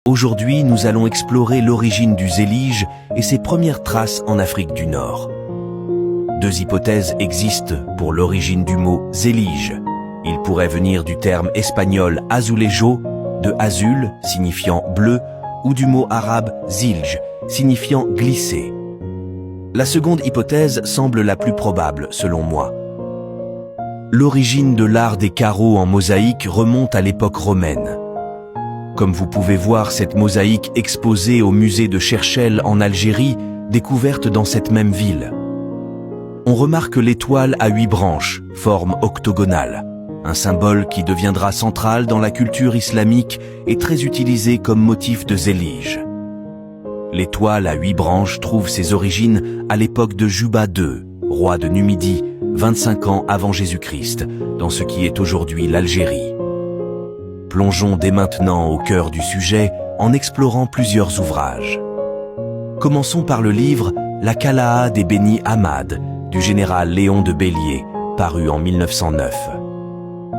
Aujourd'hui, nous allons explorer l'origine du zélige et ses premières traces en Afrique du Nord. Deux hypothèses existent pour l'origine du mot zélige. Il pourrait venir du terme espagnol azulejo, de azul, signifiant bleu, ou du mot arabe zilj, signifiant glisser. La seconde hypothèse semble la plus probable, selon moi. L'origine de l'art des carreaux en mosaïque remonte à l'époque romaine. Comme vous pouvez voir cette mosaïque exposée au musée de Cherchell en Algérie, découverte dans cette même ville. On remarque l'étoile à 8 branches, forme octogonale, un symbole qui deviendra central dans la culture islamique et très utilisé comme motif de zélige. L'étoile à 8 branches trouve ses origines à l'époque de Juba II, roi de Numidie, 25 ans avant Jésus-Christ, dans ce qui est aujourd'hui l'Algérie. Plongeons dès maintenant au cœur du sujet en explorant plusieurs ouvrages. Commençons par le livre « La Kala'a des Beni Hammad » du général Léon de Bélier, paru en 1909.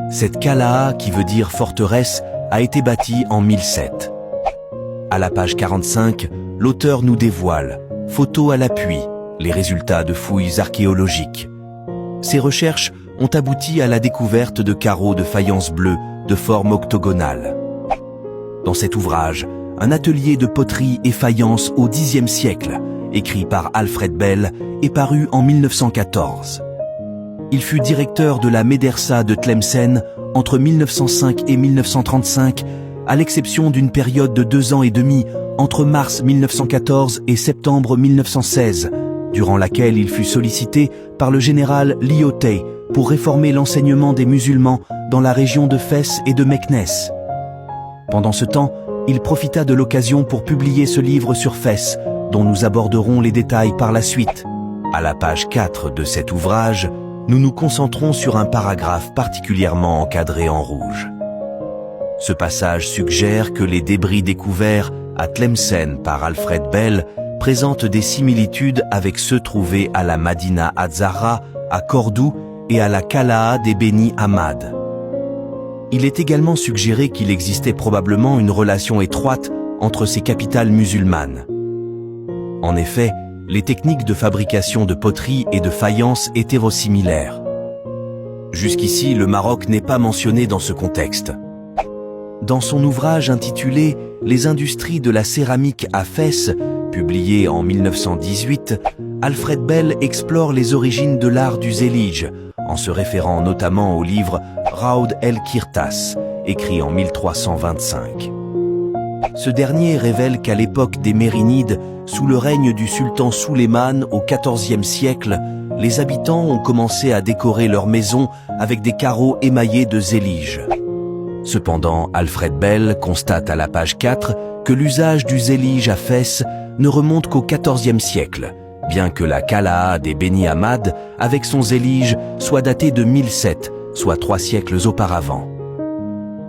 Cette Kala'a, qui veut dire forteresse, a été bâtie en 1007. À la page 45, l'auteur nous dévoile, photo à l'appui, les résultats de fouilles archéologiques. Ces recherches ont abouti à la découverte de carreaux de faïence bleue de forme octogonale. Dans cet ouvrage, un atelier de poterie et faïence au Xe siècle, écrit par Alfred Bell, est paru en 1914. Il fut directeur de la médersa de Tlemcen entre 1905 et 1935, à l'exception d'une période de 2 ans et demi entre mars 1914 et septembre 1916, durant laquelle il fut sollicité par le général Lyautey pour réformer l'enseignement des musulmans dans la région de Fès et de Meknès. Pendant ce temps, il profita de l'occasion pour publier ce livre sur Fès, dont nous aborderons les détails par la suite. À la page 4 de cet ouvrage, nous nous concentrons sur un paragraphe particulièrement encadré en rouge. Ce passage suggère que les débris découverts à Tlemcen par Alfred Bell présentent des similitudes avec ceux trouvés à la Madina Az-Zahra, à Cordoue et à la Kala'a des Beni Hammad. Il est également suggéré qu'il existait probablement une relation étroite entre ces capitales musulmanes. En effet, les techniques de fabrication de poterie et de faïence étaient similaires. Jusqu'ici, le Maroc n'est pas mentionné dans ce contexte. Dans son ouvrage intitulé « Les industries de la céramique à Fès », publié en 1918, Alfred Bell explore les origines de l'art du zélige, en se référant notamment au livre Raoud el-Kirtas, écrit en 1325. Ce dernier révèle qu'à l'époque des Mérinides, sous le règne du sultan Sulayman au XIVe siècle, les habitants ont commencé à décorer leurs maisons avec des carreaux émaillés de zélige. Cependant, Alfred Bell constate à la page 4 que l'usage du zélige à Fès ne remonte qu'au XIVe siècle, bien que la Kala'a des Beni Hammad, avec son zélige, soit datée de 1007, soit 3 siècles auparavant.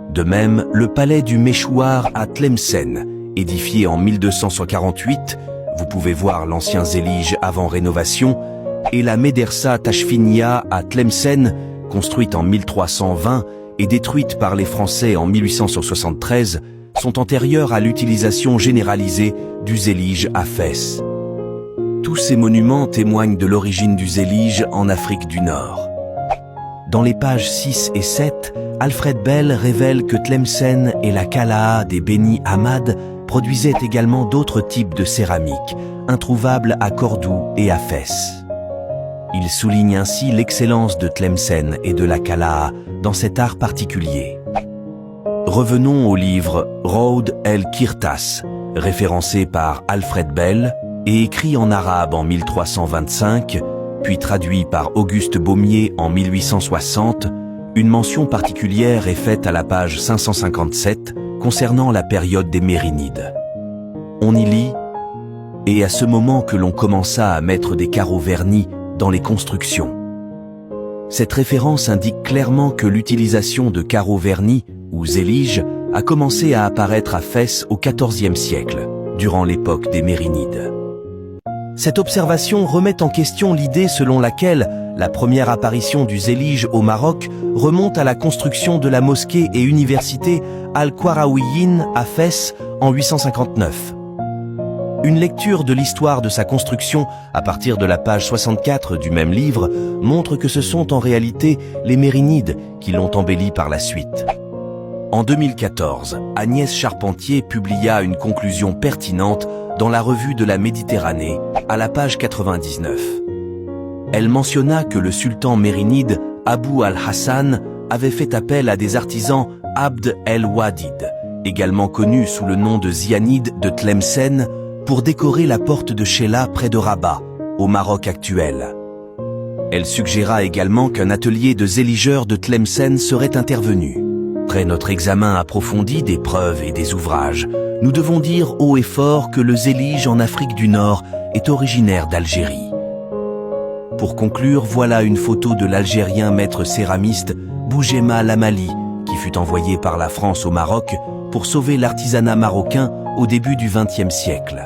De même, le palais du Méchouar à Tlemcen, édifié en 1248, vous pouvez voir l'ancien zélige avant rénovation, et la médersa Tachfinia à Tlemcen, construite en 1320 et détruite par les Français en 1873, sont antérieurs à l'utilisation généralisée du zélige à Fès. Tous ces monuments témoignent de l'origine du zélige en Afrique du Nord. Dans les pages 6 et 7, Alfred Bell révèle que Tlemcen et la Kala'a des Beni Hammad produisaient également d'autres types de céramique, introuvables à Cordoue et à Fès. Il souligne ainsi l'excellence de Tlemcen et de la Kala'a dans cet art particulier. Revenons au livre Raoud el-Kirtas, référencé par Alfred Bell et écrit en arabe en 1325, puis traduit par Auguste Baumier en 1860, une mention particulière est faite à la page 557 concernant la période des Mérinides. On y lit « Et à ce moment que l'on commença à mettre des carreaux vernis dans les constructions ». Cette référence indique clairement que l'utilisation de carreaux vernis, ou zélige, a commencé à apparaître à Fès au XIVe siècle, durant l'époque des Mérinides. Cette observation remet en question l'idée selon laquelle La première apparition du zélige au Maroc remonte à la construction de la mosquée et université Al-Qarawiyyin à Fès en 859. Une lecture de l'histoire de sa construction à partir de la page 64 du même livre montre que ce sont en réalité les Mérinides qui l'ont embelli par la suite. En 2014, Agnès Charpentier publia une conclusion pertinente dans la revue de la Méditerranée, à la page 99. Elle mentionna que le sultan mérinide Abou al-Hassan avait fait appel à des artisans Abd el-Wadid, également connus sous le nom de Zianide de Tlemcen, pour décorer la porte de Sheila près de Rabat, au Maroc actuel. Elle suggéra également qu'un atelier de zéligeurs de Tlemcen serait intervenu. Après notre examen approfondi des preuves et des ouvrages, nous devons dire haut et fort que le zélige en Afrique du Nord est originaire d'Algérie. Pour conclure, voilà une photo de l'Algérien maître céramiste Boujema Lamali, qui fut envoyé par la France au Maroc pour sauver l'artisanat marocain au début du XXe siècle.